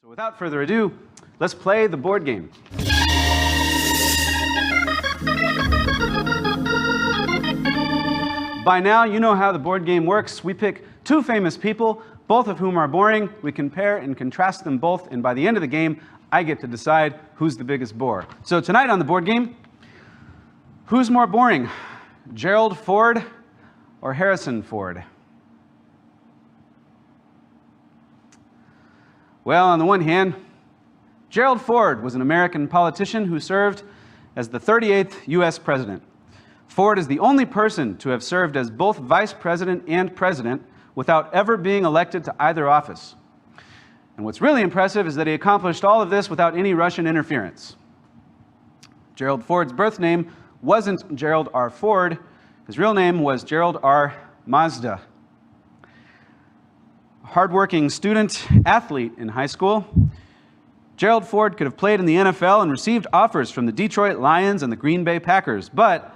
So without further ado, let's play the board game. By now, you know how the board game works. We pick two famous people, both of whom are boring. We compare and contrast them both, and by the end of the game, I get to decide who's the biggest bore. So tonight on the board game, who's more boring, Gerald Ford or Harrison Ford? Well, on the one hand, Gerald Ford was an American politician who served as the 38th U.S. president. Ford is the only person to have served as both vice president and president without ever being elected to either office. And what's really impressive is that he accomplished all of this without any Russian interference. Gerald Ford's birth name wasn't Gerald R. Ford. His real name was Gerald R. Mazda. A hardworking student, athlete in high school, Gerald Ford could have played in the NFL and received offers from the Detroit Lions and the Green Bay Packers, but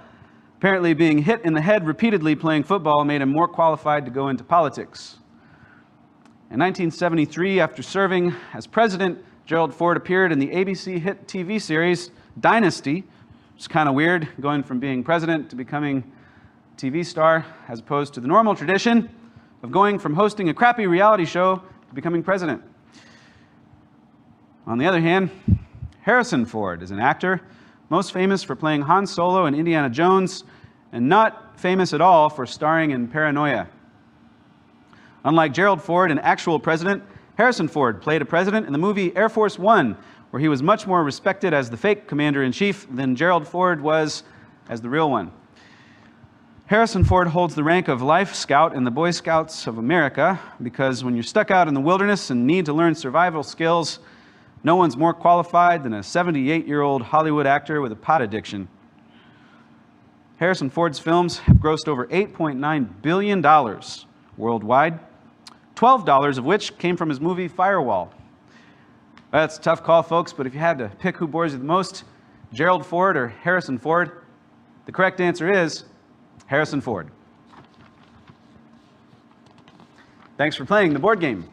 apparently being hit in the head repeatedly playing football made him more qualified to go into politics. In 1973, after serving as president, Gerald Ford appeared in the ABC hit TV series Dynasty, which is kind of weird, going from being president to becoming a TV star, as opposed to the normal tradition of going from hosting a crappy reality show to becoming president. On the other hand, Harrison Ford is an actor most famous for playing Han Solo in Indiana Jones, and not famous at all for starring in Paranoia. Unlike Gerald Ford, an actual president, Harrison Ford played a president in the movie Air Force One, where he was much more respected as the fake commander-in-chief than Gerald Ford was as the real one. Harrison Ford holds the rank of Life Scout in the Boy Scouts of America because when you're stuck out in the wilderness and need to learn survival skills, no one's more qualified than a 78-year-old Hollywood actor with a pot addiction. Harrison Ford's films have grossed over $8.9 billion worldwide, $12 of which came from his movie Firewall. That's a tough call, folks, but if you had to pick who bores you the most, Gerald Ford or Harrison Ford, the correct answer is Harrison Ford. Thanks for playing the board game.